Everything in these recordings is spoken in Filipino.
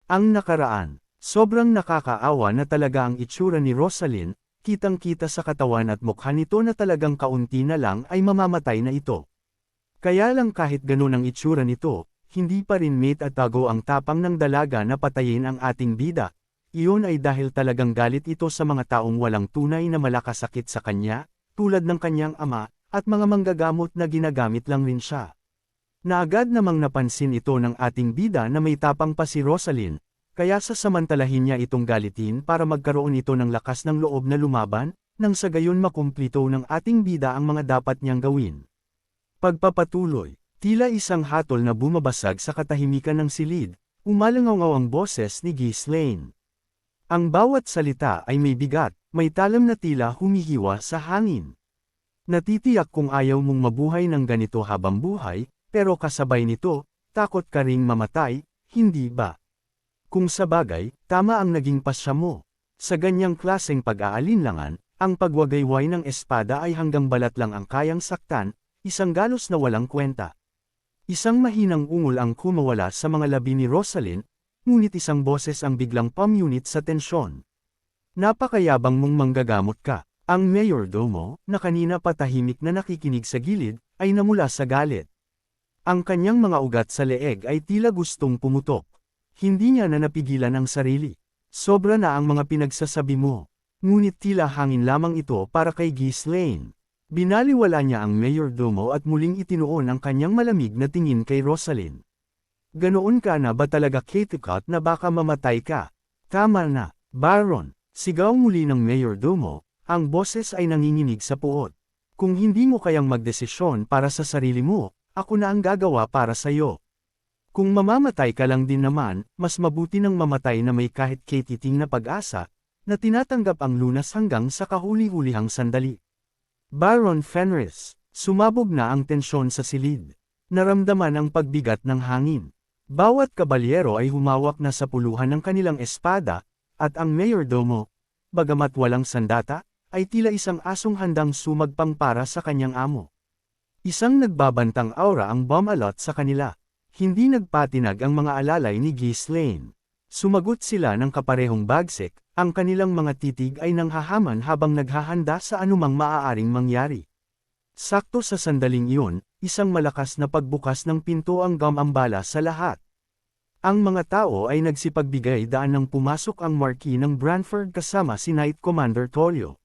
Ang nakaraan. Sobrang nakakaawa na talaga ang itsura ni Rosalyn, kitang-kita sa katawan at mukha nito na talagang kaunti na lang ay mamamatay na ito. Kaya lang kahit ganun ang itsura nito, hindi pa rin mate at tago ang tapang ng dalaga na patayin ang ating bida. Iyon ay dahil talagang galit ito sa mga taong walang tunay na malakasakit sa kanya, tulad ng kanyang ama, at mga manggagamot na ginagamit lang rin siya. Naagad namang napansin ito ng ating bida na may tapang pa si Rosalyn, kaya sasamantalahin niya itong galitin para magkaroon ito ng lakas ng loob na lumaban, nang sa gayon makumplito ng ating bida ang mga dapat niyang gawin. Pagpapatuloy, tila isang hatol na bumabasag sa katahimikan ng silid, umalangaw ang boses ni Ghislaine. Ang bawat salita ay may bigat, may talam na tila humihiwa sa hangin. Natitiyak kung ayaw mong mabuhay ng ganito habang buhay, pero kasabay nito, takot ka ring mamatay, hindi ba? Kung sabagay, tama ang naging pasya mo. Sa ganyang klaseng pag-aalinlangan, ang pagwagayway ng espada ay hanggang balat lang ang kayang saktan, isang galos na walang kwenta. Isang mahinang ungol ang kumawala sa mga labi ni Rosalyn, ngunit isang boses ang biglang pamunit sa tensyon. Napakayabang mong manggagamot ka. Ang mayordomo, na kanina patahimik na nakikinig sa gilid, ay namula sa galit. Ang kanyang mga ugat sa leeg ay tila gustong pumutok. Hindi niya na napigilan ang sarili. Sobra na ang mga pinagsasabi mo. Ngunit tila hangin lamang ito para kay Ghislaine. Binaliwala niya ang mayordomo at muling itinuon ang kanyang malamig na tingin kay Rosalyn. Ganoon ka na ba talaga Cathcart na baka mamatay ka? Tama na, Baron, sigaw muli ng mayordomo, ang boses ay nanginginig sa puot. Kung hindi mo kayang magdesisyon para sa sarili mo, ako na ang gagawa para sa iyo. Kung mamamatay ka lang din naman, mas mabuti nang mamatay na may kahit katiting na pag-asa, na tinatanggap ang lunas hanggang sa kahuli-hulihang sandali. Baron Fenris, sumabog na ang tensyon sa silid. Naramdaman ang pagbigat ng hangin. Bawat kabalyero ay humawak na sa puluhan ng kanilang espada, at ang mayordomo, bagamat walang sandata, ay tila isang asong handang sumagpang para sa kanyang amo. Isang nagbabantang aura ang bumalot sa kanila. Hindi nagpatinag ang mga alalay ni Ghislaine. Sumagot sila ng kaparehong bagsik, ang kanilang mga titig ay nanghahaman habang naghahanda sa anumang maaaring mangyari. Sakto sa sandaling iyon, isang malakas na pagbukas ng pinto ang gumambala sa lahat. Ang mga tao ay nagsipagbigay daan nang pumasok ang Marquis ng Branford kasama si Knight Commander Tollio.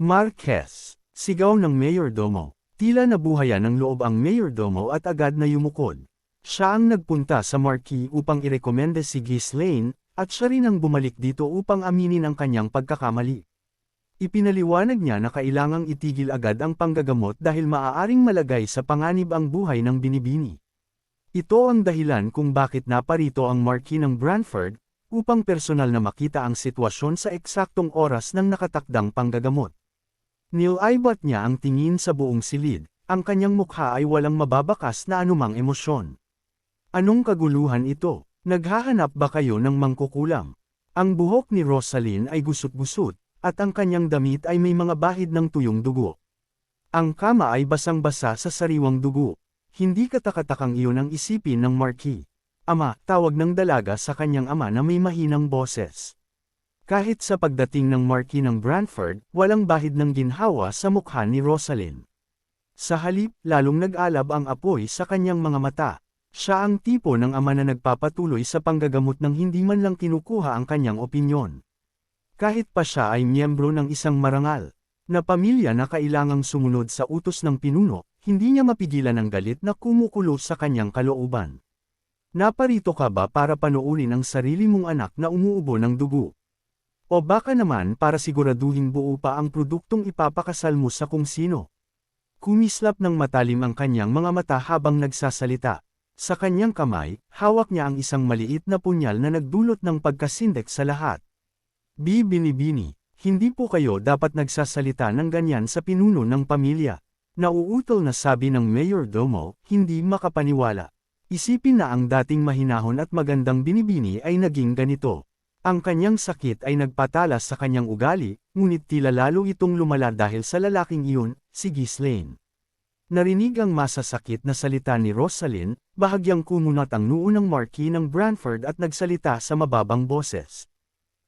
Marquez, sigaw ng mayordomo. Tila nabuhayan ng loob ang mayordomo at agad na yumukod. Siya ang nagpunta sa Marquis upang irekomenda si Ghislaine, at siya rin ang bumalik dito upang aminin ang kanyang pagkakamali. Ipinaliwanag niya na kailangang itigil agad ang panggagamot dahil maaaring malagay sa panganib ang buhay ng binibini. Ito ang dahilan kung bakit naparito ang Marquis ng Branford, upang personal na makita ang sitwasyon sa eksaktong oras ng nakatakdang panggagamot. Nilaibat niya ang tingin sa buong silid, ang kanyang mukha ay walang mababakas na anumang emosyon. Anong kaguluhan ito? Naghahanap ba kayo ng mangkukulam? Ang buhok ni Rosalyn ay gusot-gusot, at ang kanyang damit ay may mga bahid ng tuyong dugo. Ang kama ay basang-basa sa sariwang dugo. Hindi katakatakang iyon ang isipin ng Marquis. Ama, tawag ng dalaga sa kanyang ama na may mahinang boses. Kahit sa pagdating ng Marquis ng Branford, walang bahid ng ginhawa sa mukha ni Rosalyn. Sa halip, lalong nag-alab ang apoy sa kanyang mga mata. Siya ang tipo ng ama na nagpapatuloy sa panggagamot nang hindi man lang kinukuha ang kanyang opinyon. Kahit pa siya ay miyembro ng isang marangal na pamilya na kailangang sumunod sa utos ng pinuno, hindi niya mapigilan ang galit na kumukulo sa kanyang kalooban. Naparito ka ba para panuulin ang sarili mong anak na umuubo ng dugo? O baka naman para siguraduhin buo pa ang produktong ipapakasal mo sa kung sino? Kumislap ng matalim ang kanyang mga mata habang nagsasalita. Sa kanyang kamay, hawak niya ang isang maliit na punyal na nagdulot ng pagkasindek sa lahat. Binibini, hindi po kayo dapat nagsasalita ng ganyan sa pinuno ng pamilya. Nauutol na sabi ng mayordomo, hindi makapaniwala. Isipin na ang dating mahinahon at magandang binibini ay naging ganito. Ang kanyang sakit ay nagpatalas sa kanyang ugali, ngunit tila lalo itong lumala dahil sa lalaking iyon, si Ghislaine. Narinig ang masasakit na salita ni Rosalind, bahagyang kumunat ang noo ng Marquis ng Branford at nagsalita sa mababang boses.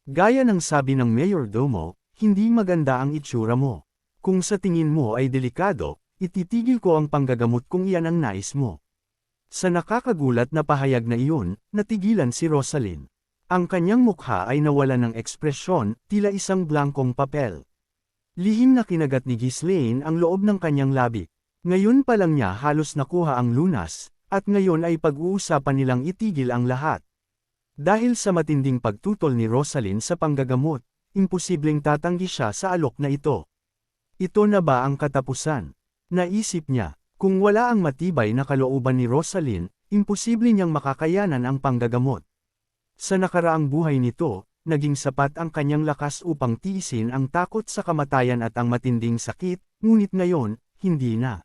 Gaya ng sabi ng mayordomo, hindi maganda ang itsura mo. Kung sa tingin mo ay delikado, ititigil ko ang panggagamot kung iyan ang nais mo. Sa nakakagulat na pahayag na iyon, natigilan si Rosalind. Ang kanyang mukha ay nawalan ng ekspresyon, tila isang blankong papel. Lihim na kinagat ni Ghislaine ang loob ng kanyang labi. Ngayon pa lang niya halos nakuha ang lunas, at ngayon ay pag-uusapan nilang itigil ang lahat. Dahil sa matinding pagtutol ni Rosalind sa panggagamot, imposibleng tatanggi siya sa alok na ito. Ito na ba ang katapusan? Naisip niya, kung wala ang matibay na kalooban ni Rosalind, imposible niyang makakayanan ang panggagamot. Sa nakaraang buhay nito, naging sapat ang kanyang lakas upang tiisin ang takot sa kamatayan at ang matinding sakit, ngunit ngayon, hindi na.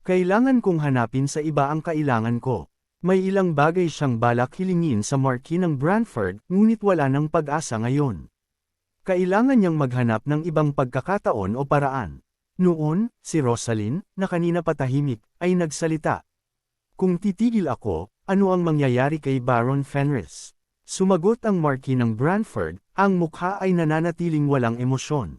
Kailangan kong hanapin sa iba ang kailangan ko. May ilang bagay siyang balak hilingin sa Marquis ng Branford, ngunit wala ng pag-asa ngayon. Kailangan niyang maghanap ng ibang pagkakataon o paraan. Noon, si Rosalind, na kanina patahimik, ay nagsalita. Kung titigil ako, ano ang mangyayari kay Baron Fenris? Sumagot ang Marquis ng Branford, ang mukha ay nananatiling walang emosyon.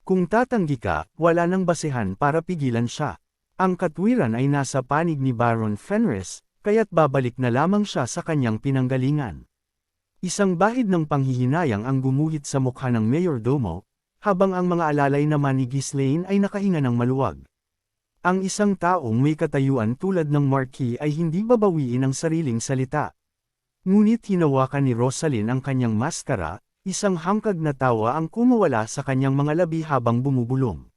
Kung tatanggi ka, wala nang basehan para pigilan siya. Ang katwiran ay nasa panig ni Baron Fenris, kaya't babalik na lamang siya sa kanyang pinanggalingan. Isang bahid ng panghihinayang ang gumuhit sa mukha ng mayordomo, habang ang mga alalay naman ni Ghislaine ay nakahinga ng maluwag. Ang isang taong may katayuan tulad ng Marquis ay hindi babawiin ang sariling salita. Ngunit hinawakan ni Rosalind ang kanyang maskara, isang hangkag na tawa ang kumawala sa kanyang mga labi habang bumubulong.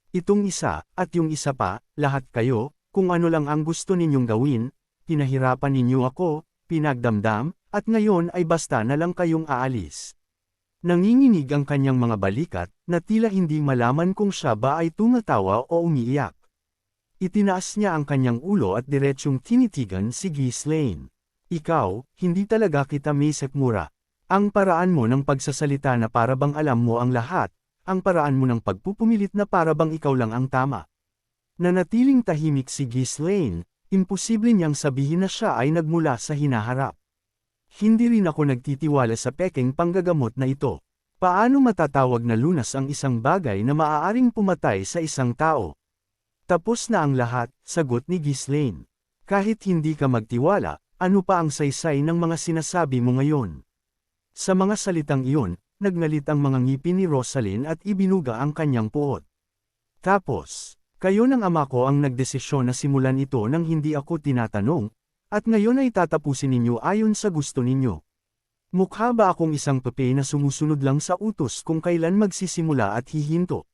Itong isa, at yung isa pa, lahat kayo, kung ano lang ang gusto ninyong gawin, pinahirapan ninyo ako, pinagdamdam, at ngayon ay basta na lang kayong aalis. Nanginginig ang kanyang mga balikat, na tila hindi malaman kung siya ba ay tumatawa o umiiyak. Itinaas niya ang kanyang ulo at diretsyong tinitigan si Ghislaine. Ikaw, hindi talaga kita maisekmura. Ang paraan mo ng pagsasalita na parabang alam mo ang lahat, ang paraan mo ng pagpupumilit na parabang ikaw lang ang tama. Nanatiling tahimik si Ghislaine, imposible niyang sabihin na siya ay nagmula sa hinaharap. Hindi rin ako nagtitiwala sa pekeng panggagamot na ito. Paano matatawag na lunas ang isang bagay na maaaring pumatay sa isang tao? Tapos na ang lahat, sagot ni Ghislaine. Kahit hindi ka magtiwala, ano pa ang saysay ng mga sinasabi mo ngayon? Sa mga salitang iyon, nagngalit ang mga ngipin ni Rosalind at ibinuga ang kanyang puot. Tapos, kayo ng ama ko ang nagdesisyon na simulan ito nang hindi ako tinatanong, at ngayon ay tatapusin ninyo ayon sa gusto ninyo. Mukha ba akong isang pepe na sumusunod lang sa utos kung kailan magsisimula at hihinto?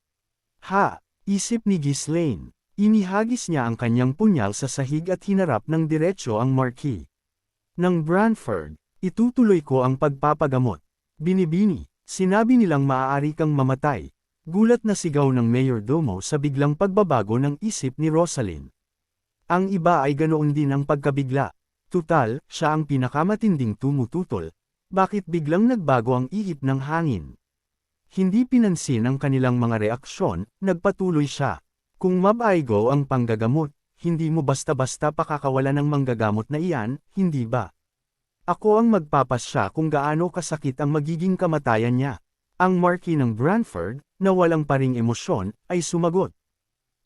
Ha, isip ni Ghislaine. Inihagis niya ang kanyang punyal sa sahig at hinarap ng diretsyo ang Marquis ng Branford. Itutuloy ko ang pagpapagamot. Binibini, sinabi nilang maaari kang mamatay. Gulat na sigaw ng mayordomo sa biglang pagbabago ng isip ni Rosalind. Ang iba ay ganoon din ang pagkabigla. Tutal, siya ang pinakamatinding tumututol. Bakit biglang nagbago ang ihip ng hangin? Hindi pinansin ang kanilang mga reaksyon, nagpatuloy siya. Kung mabaigo ang panggagamot, hindi mo basta-basta pakakawala ng manggagamot na iyan, hindi ba? Ako ang magpapasya kung gaano kasakit ang magiging kamatayan niya. Ang Marquis ng Branford, na walang paring emosyon, ay sumagot.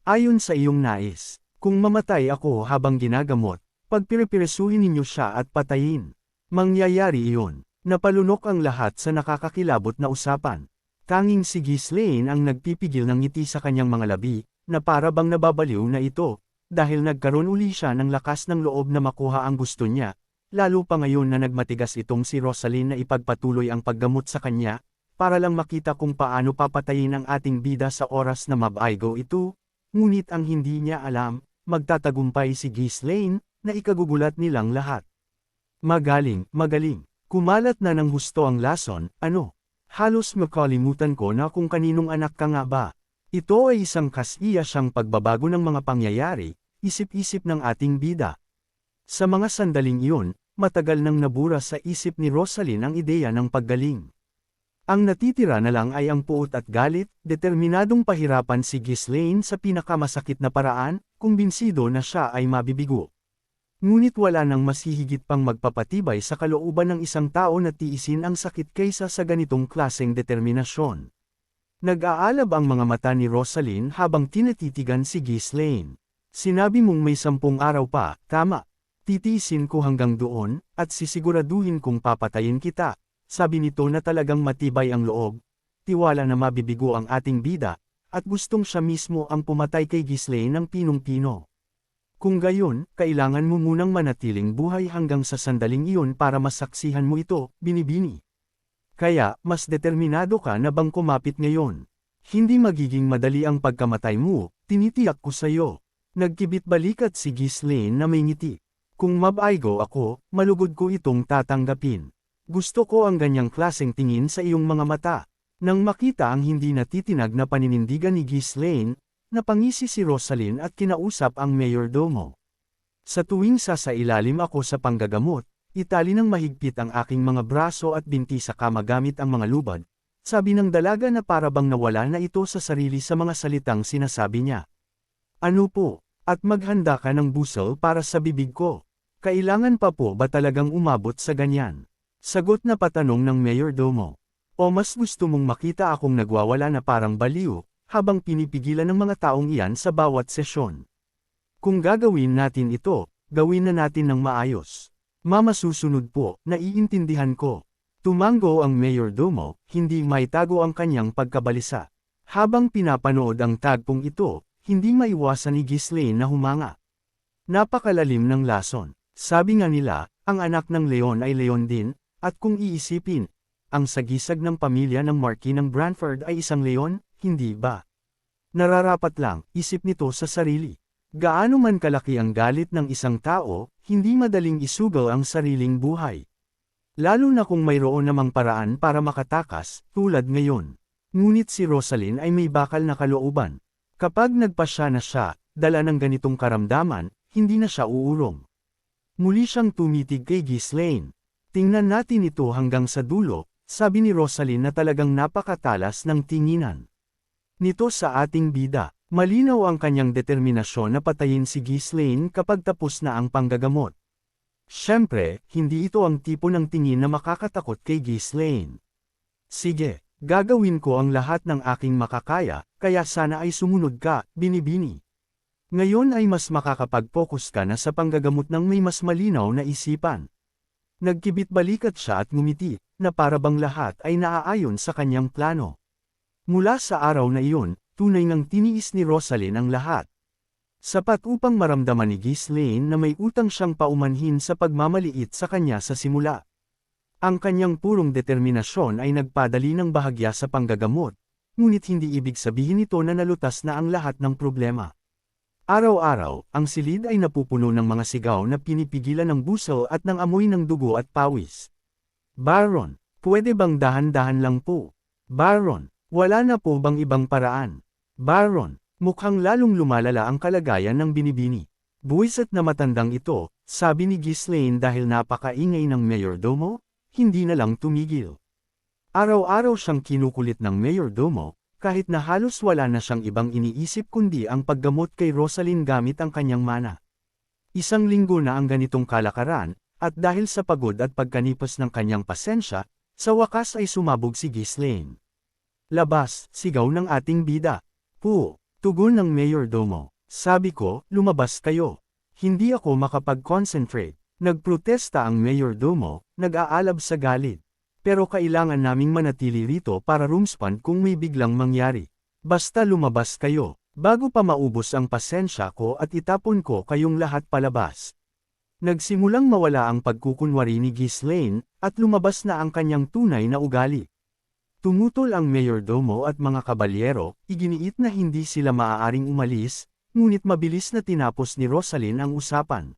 Ayon sa iyong nais, kung mamatay ako habang ginagamot, pagpiripirisuhin ninyo siya at patayin. Mangyayari iyon. Napalunok ang lahat sa nakakakilabot na usapan. Tanging si Ghislaine ang nagpipigil ng ngiti sa kanyang mga labi, na para bang nababaliw na ito, dahil nagkaroon uli siya ng lakas ng loob na makuha ang gusto niya, lalo pa ngayon na nagmatigas itong si Rosalind na ipagpatuloy ang paggamot sa kanya, para lang makita kung paano papatayin ang ating bida sa oras na mabaigo ito, ngunit ang hindi niya alam, magtatagumpay si Ghislaine, na ikagugulat nilang lahat. Magaling. Kumalat na ng husto ang lason, ano? Halos makalimutan ko na kung kaninong anak ka nga ba. Ito ay isang kasiya siyang pagbabago ng mga pangyayari, isip-isip ng ating bida. Sa mga sandaling iyon, matagal nang nabura sa isip ni Rosalind ang ideya ng paggaling. Ang natitira na lang ay ang puot at galit, determinadong pahirapan si Ghislaine sa pinakamasakit na paraan, kumbinsido na siya ay mabibigo. Ngunit wala nang mas hihigit pang magpapatibay sa kalooban ng isang tao na tiisin ang sakit kaysa sa ganitong klaseng determinasyon. Nag-aalab ang mga mata ni Rosalyn habang tinatitigan si Ghislaine. Sinabi mong may 10 araw pa, tama. Titiisin ko hanggang doon, at sisiguraduhin kong papatayin kita. Sabi nito na talagang matibay ang loob, tiwala na mabibigo ang ating bida, at gustong siya mismo ang pumatay kay Ghislaine ng pinong-pino. Kung gayon, kailangan mo munang manatiling buhay hanggang sa sandaling iyon para masaksihan mo ito, binibini. Kaya, mas determinado ka na bang kumapit ngayon? Hindi magiging madali ang pagkamatay mo, tinitiyak ko sa'yo. Nagkibit balikat si Ghislaine na may ngiti. Kung mabaigo ako, malugod ko itong tatanggapin. Gusto ko ang ganyang klaseng tingin sa iyong mga mata. Nang makita ang hindi natitinag na paninindigan ni Ghislaine, napangisi si Rosalyn at kinausap ang mayordomo. Sa tuwing sasailalim ako sa panggagamot, itali ng mahigpit ang aking mga braso at binti sa kama gamit ang mga lubad, sabi ng dalaga na parabang nawala na ito sa sarili sa mga salitang sinasabi niya. Ano po? At maghanda ka ng busel para sa bibig ko. Kailangan pa po ba talagang umabot sa ganyan? Sagot na patanong ng mayordomo. O mas gusto mong makita akong nagwawala na parang baliw, habang pinipigilan ng mga taong iyan sa bawat sesyon. Kung gagawin natin ito, gawin na natin ng maayos. Mamasusunod po, naiintindihan ko. Tumango ang mayordomo, hindi maitago ang kanyang pagkabalisa. Habang pinapanood ang tagpong ito, hindi maiwasan ni Ghislaine na humanga. Napakalalim ng lason. Sabi nga nila, ang anak ng leon ay leon din, at kung iisipin, ang sagisag ng pamilya ng Marquis ng Branford ay isang leon, hindi ba? Nararapat lang, isip nito sa sarili. Gaano man kalaki ang galit ng isang tao, hindi madaling isugal ang sariling buhay. Lalo na kung mayroon namang paraan para makatakas, tulad ngayon. Ngunit si Rosalyn ay may bakal na kalooban. Kapag nagpasya na siya, dala ng ganitong karamdaman, hindi na siya uurong. Muli siyang tumitig kay Ghislaine. Tingnan natin ito hanggang sa dulo, sabi ni Rosalyn na talagang napakatalas ng tinginan nito sa ating bida. Malinaw ang kanyang determinasyon na patayin si Ghislaine kapag tapos na ang panggagamot. Siyempre, hindi ito ang tipo ng tingin na makakatakot kay Ghislaine. Sige, gagawin ko ang lahat ng aking makakaya, kaya sana ay sumunod ka, binibini. Ngayon ay mas makakapag-focus ka na sa panggagamot ng may mas malinaw na isipan. Nagkibit balikat siya at ngumiti, na parabang lahat ay naaayon sa kanyang plano. Mula sa araw na iyon, tunay ngang tiniis ni Rosalyn ang lahat. Sapat upang maramdaman ni Ghislaine na may utang siyang paumanhin sa pagmamaliit sa kanya sa simula. Ang kanyang purong determinasyon ay nagpadali ng bahagya sa panggagamot, ngunit hindi ibig sabihin nito na nalutas na ang lahat ng problema. Araw-araw, ang silid ay napupuno ng mga sigaw na pinipigilan ng busel at ng amoy ng dugo at pawis. Baron, pwede bang dahan-dahan lang po? Baron, wala na po bang ibang paraan? Baron, mukhang lalong lumalala ang kalagayan ng binibini. Buwisit na matandang ito, sabi ni Ghislaine dahil napakaingay ng mayordomo, hindi na lang tumigil. Araw-araw siyang kinukulit ng mayordomo, kahit na halos wala na siyang ibang iniisip kundi ang paggamot kay Rosalyn gamit ang kanyang mana. Isang linggo na ang ganitong kalakaran, at dahil sa pagod at pagkanipas ng kanyang pasensya, sa wakas ay sumabog si Ghislaine. Labas, sigaw ng ating bida. Po, tugon ng mayordomo. Sabi ko, lumabas kayo. Hindi ako makapag-concentrate. Nagprotesta ang mayordomo, nag-aalab sa galit. Pero kailangan naming manatili rito para rumspan kung may biglang mangyari. Basta lumabas kayo, bago pa maubos ang pasensya ko at itapon ko kayong lahat palabas. Nagsimulang mawala ang pagkukunwari ni Ghislaine, at lumabas na ang kanyang tunay na ugali. Tumutol ang mayordomo at mga kabalyero, iginiit na hindi sila maaaring umalis, ngunit mabilis na tinapos ni Rosalyn ang usapan.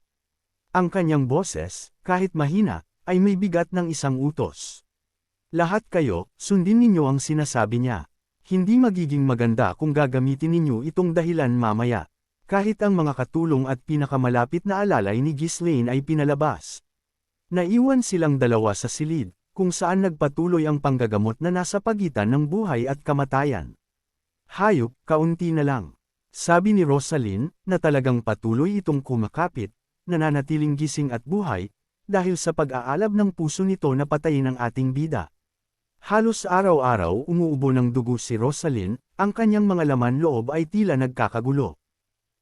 Ang kanyang boses, kahit mahina, ay may bigat ng isang utos. Lahat kayo, sundin ninyo ang sinasabi niya. Hindi magiging maganda kung gagamitin ninyo itong dahilan mamaya. Kahit ang mga katulong at pinakamalapit na alalay ni Ghislaine ay pinalabas. Naiwan silang dalawa sa silid, kung saan nagpatuloy ang panggagamot na nasa pagitan ng buhay at kamatayan. Hayop, kaunti na lang. Sabi ni Rosalyn, na talagang patuloy itong kumakapit, nananatiling gising at buhay, dahil sa pag-aalab ng puso nito na patayin ang ating bida. Halos araw-araw umuubo ng dugo si Rosalyn, ang kanyang mga laman loob ay tila nagkakagulo.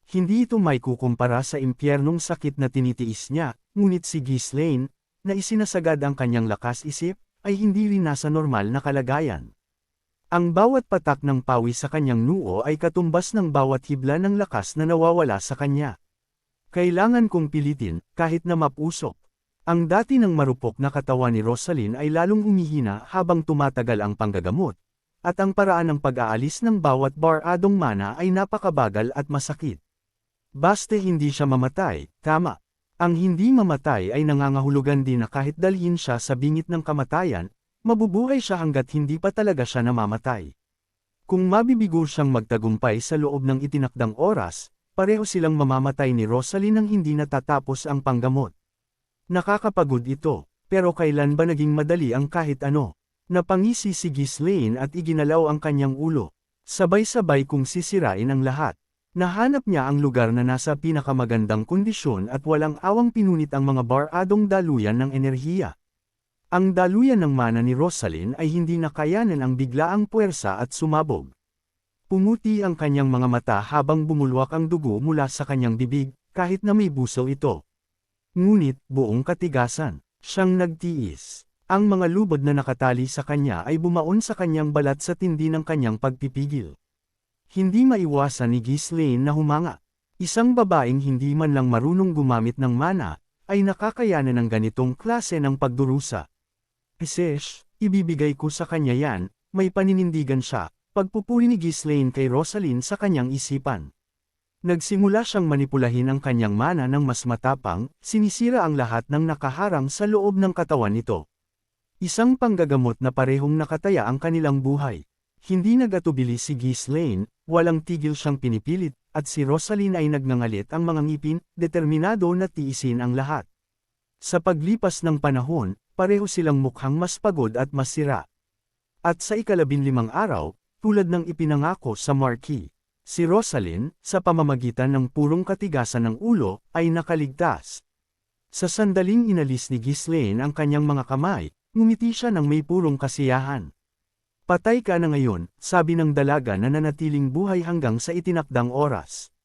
Hindi ito may kukumpara sa impyernong sakit na tinitiis niya, ngunit si Ghislaine, na isinasagad ang kanyang lakas isip, ay hindi rin nasa normal na kalagayan. Ang bawat patak ng pawis sa kanyang noo ay katumbas ng bawat hibla ng lakas na nawawala sa kanya. Kailangan kong pilitin, kahit na mapusok. Ang dati ng marupok na katawan ni Rosalyn ay lalong humihina habang tumatagal ang panggagamot, at ang paraan ng pag-aalis ng bawat bar-adong mana ay napakabagal at masakit. Baste hindi siya mamatay, tama. Ang hindi mamatay ay nangangahulugan din na kahit dalhin siya sa bingit ng kamatayan, mabubuhay siya hanggat hindi pa talaga siya namamatay. Kung mabibigo siyang magtagumpay sa loob ng itinakdang oras, pareho silang mamamatay ni Rosalyn nang hindi natatapos ang panggamot. Nakakapagod ito, pero kailan ba naging madali ang kahit ano? Napangisi si Ghislaine at iginalaw ang kanyang ulo. Sabay-sabay kung sisirain ang lahat. Nahanap niya ang lugar na nasa pinakamagandang kondisyon at walang awang pinunit ang mga bar-adong daluyan ng enerhiya. Ang daluyan ng mana ni Rosalyn ay hindi nakayanan ang biglaang puwersa at sumabog. Pumuti ang kanyang mga mata habang bumulwak ang dugo mula sa kanyang bibig, kahit na may buso ito. Ngunit, buong katigasan, siyang nagtiis. Ang mga lubod na nakatali sa kanya ay bumaon sa kanyang balat sa tindi ng kanyang pagpipigil. Hindi maiwasan ni Ghislaine na humanga. Isang babaeng hindi man lang marunong gumamit ng mana, ay nakakayanan ng ganitong klase ng pagdurusa. Isesh, ibibigay ko sa kanya yan, may paninindigan siya, pagpupuri ni Ghislaine kay Rosalyn sa kanyang isipan. Nagsimula siyang manipulahin ang kanyang mana ng mas matapang, sinisira ang lahat ng nakaharang sa loob ng katawan nito. Isang panggagamot na parehong nakataya ang kanilang buhay. Hindi nagatubili si Ghislaine, walang tigil siyang pinipilit, at si Rosalyn ay nagngangalit ang mga ngipin, determinado na tiisin ang lahat. Sa paglipas ng panahon, pareho silang mukhang mas pagod at mas sira. At sa 15 araw, tulad ng ipinangako sa marquee, si Rosalyn, sa pamamagitan ng purong katigasan ng ulo, ay nakaligtas. Sa sandaling inalis ni Ghislaine ang kanyang mga kamay, ngumiti siya ng may purong kasiyahan. Patay ka na ngayon, sabi ng dalaga na nanatiling buhay hanggang sa itinakdang oras.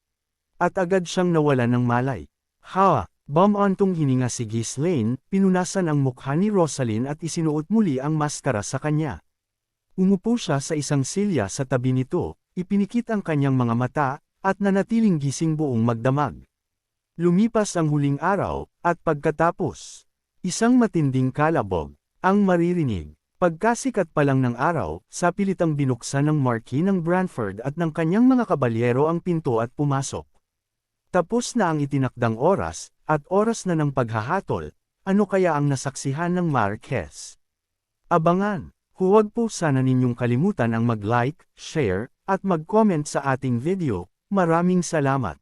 At agad siyang nawalan ng malay. Ha! Bumantong hininga si Ghislaine, pinunasan ang mukha ni Rosalyn at isinuot muli ang maskara sa kanya. Umupo siya sa isang silya sa tabi nito, ipinikit ang kanyang mga mata, at nanatiling gising buong magdamag. Lumipas ang huling araw, at pagkatapos, isang matinding kalabog, ang maririnig. Pagkasikat pa lang ng araw, sa pilitang binuksan ng marquee ng Branford at ng kanyang mga kabalyero ang pinto at pumasok. Tapos na ang itinakdang oras, at oras na ng paghahatol, ano kaya ang nasaksihan ng Marquess? Abangan! Huwag po sana ninyong kalimutan ang mag-like, share, at mag-comment sa ating video. Maraming salamat!